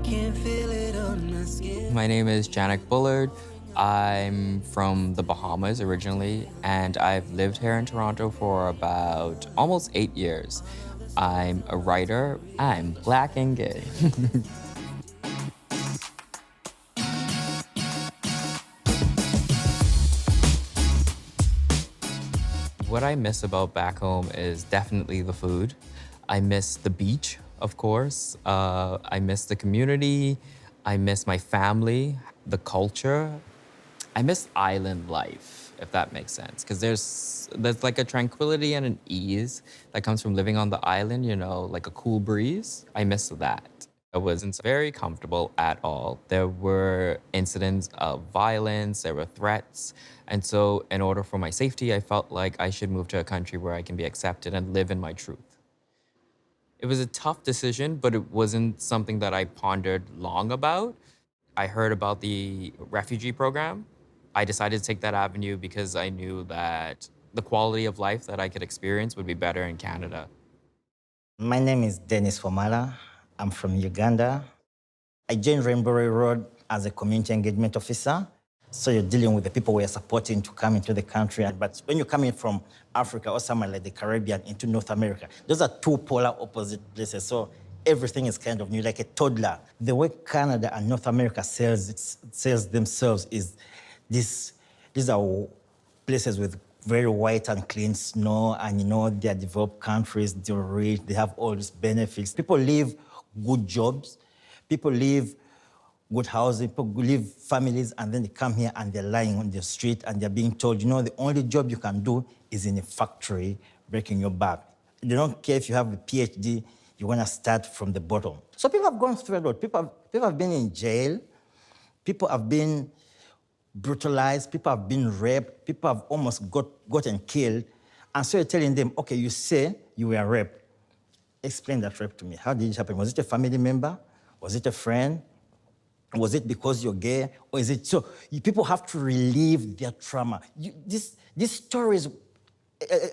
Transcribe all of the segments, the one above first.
can feel it on my skin. My name is Janik Bullard. I'm from the Bahamas originally, and I've lived here in Toronto for about almost 8 years. I'm a writer. I'm black and gay. What I miss about back home is definitely the food. I miss the beach, of course. I miss the community. I miss my family, the culture. I miss island life, if that makes sense, because there's like a tranquility and an ease that comes from living on the island, like a cool breeze. I miss that. I wasn't very comfortable at all. There were incidents of violence, there were threats. And so, in order for my safety, I felt like I should move to a country where I can be accepted and live in my truth. It was a tough decision, but it wasn't something that I pondered long about. I heard about the refugee program. I decided to take that avenue because I knew that the quality of life that I could experience would be better in Canada. My name is Dennis Fomala. I'm from Uganda. I joined Rainbow Road as a community engagement officer. So you're dealing with the people we are supporting to come into the country. But when you're coming from Africa or somewhere like the Caribbean into North America, those are two polar opposite places. So everything is kind of new, like a toddler. The way Canada and North America sells themselves is these are places with very white and clean snow, and they're developed countries, they're rich, they have all these benefits. People live good jobs, people live good housing, people live families, and then they come here and they're lying on the street and they're being told, the only job you can do is in a factory breaking your back. They don't care if you have a PhD, you want to start from the bottom. So people have gone through a lot. People have been in jail, people have been brutalized, people have been raped, people have almost gotten killed. And so you're telling them, okay, you say you were raped. Explain that rape to me. How did it happen? Was it a family member? Was it a friend? Was it because you're gay? Or is it so? People have to relieve their trauma. These stories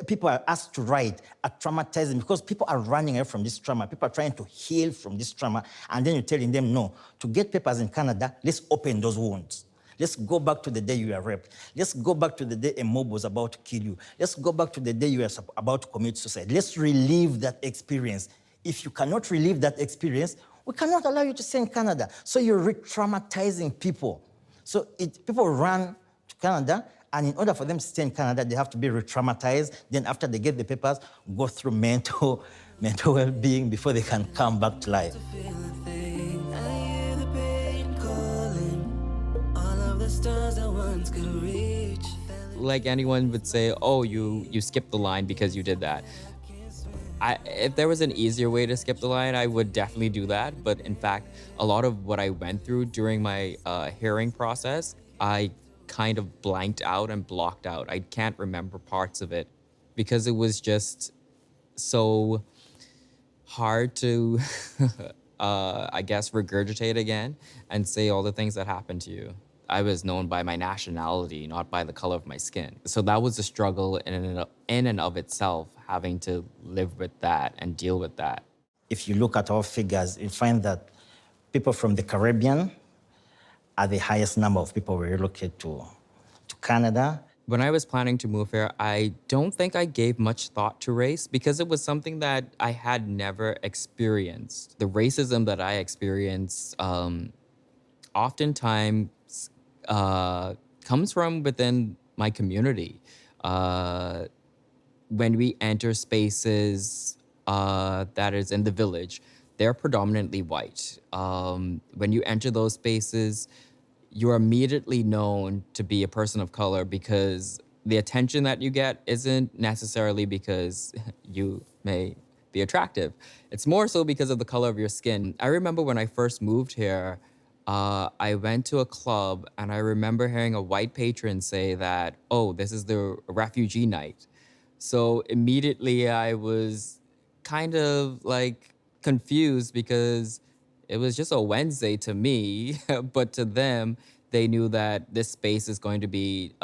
people are asked to write are traumatizing because people are running away from this trauma. People are trying to heal from this trauma. And then you're telling them, no, to get papers in Canada, let's open those wounds. Let's go back to the day you were raped. Let's go back to the day a mob was about to kill you. Let's go back to the day you were about to commit suicide. Let's relive that experience. If you cannot relive that experience, we cannot allow you to stay in Canada. So you're re-traumatizing people. So people run to Canada, and in order for them to stay in Canada, they have to be re-traumatized. Then after they get the papers, go through mental well-being before they can come back to life. Like anyone would say, oh, you skipped the line because you did that. If there was an easier way to skip the line, I would definitely do that. But in fact, a lot of what I went through during my hearing process, I kind of blanked out and blocked out. I can't remember parts of it because it was just so hard to, I guess, regurgitate again and say all the things that happened to you. I was known by my nationality, not by the color of my skin. So that was a struggle in and of itself, having to live with that and deal with that. If you look at our figures, you find that people from the Caribbean are the highest number of people we relocate to Canada. When I was planning to move here, I don't think I gave much thought to race because it was something that I had never experienced. The racism that I experienced oftentimes comes from within my community. When we enter spaces that is in the village, they're predominantly white. When you enter those spaces, you're immediately known to be a person of color because the attention that you get isn't necessarily because you may be attractive. It's more so because of the color of your skin. I remember when I first moved here, I went to a club and I remember hearing a white patron say that, oh, this is the refugee night. So immediately I was kind of like confused because it was just a Wednesday to me, but to them, they knew that this space is going to be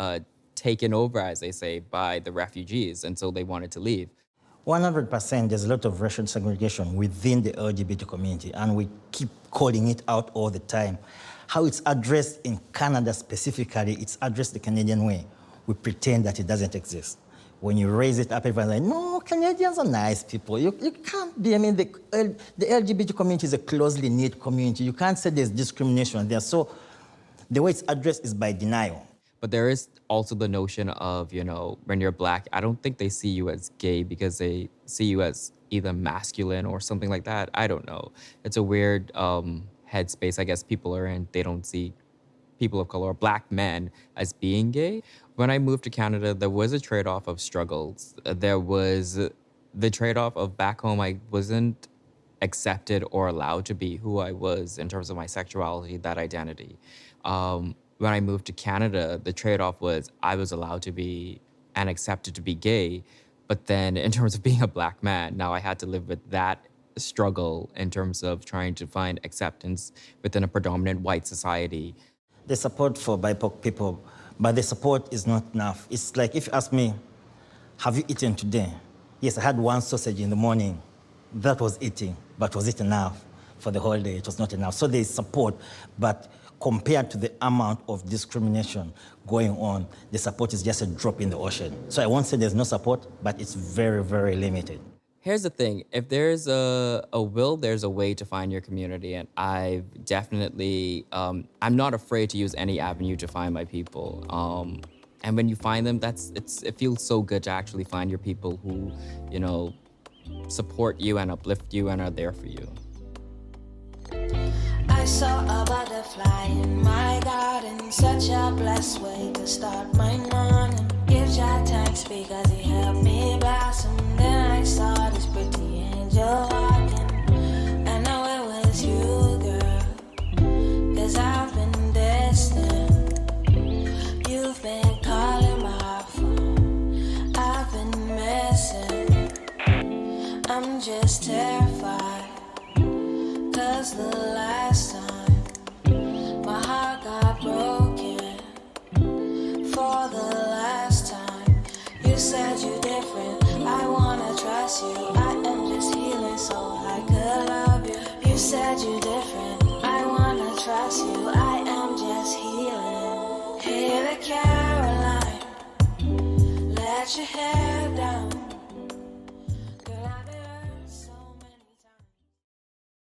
taken over, as they say, by the refugees. And so they wanted to leave. 100%, there's a lot of racial segregation within the LGBT community, and we keep calling it out all the time. How it's addressed in Canada specifically, it's addressed the Canadian way. We pretend that it doesn't exist. When you raise it up, everyone's like, no, Canadians are nice people. You can't be, I mean, the LGBT community is a closely knit community. You can't say there's discrimination there. So the way it's addressed is by denial. But there is also the notion of, when you're Black, I don't think they see you as gay because they see you as either masculine or something like that. I don't know. It's a weird headspace, I guess, people are in. They don't see people of color or Black men as being gay. When I moved to Canada, there was a trade-off of struggles. There was the trade-off of back home, I wasn't accepted or allowed to be who I was in terms of my sexuality, that identity. When I moved to Canada, the trade-off was I was allowed to be and accepted to be gay, but then in terms of being a Black man, now I had to live with that struggle in terms of trying to find acceptance within a predominant white society. The support for BIPOC people, but the support is not enough. It's like if you ask me, have you eaten today? Yes, I had one sausage in the morning. That was eating, but was it enough for the whole day? It was not enough. So there is support, but compared to the amount of discrimination going on, the support is just a drop in the ocean. So I won't say there's no support, but it's very, very limited. Here's the thing. If there's a will, there's a way to find your community. And I've definitely, I'm not afraid to use any avenue to find my people. And when you find them, it feels so good to actually find your people who, support you and uplift you and are there for you. I saw a butterfly in my garden, such a blessed way to start my morning. Give God thanks because he helped me blossom. Then I saw this pretty angel walking. I know it was you, girl, 'cause I've been distant. You've been calling my phone, I've been missing. I'm just terrified, 'cause the last time my heart got broken, for the last time, you said you're different. I wanna trust you. I am just healing so I could love you. You said you're different. I wanna trust you. I am just healing. Hey, the Caroline, let your hair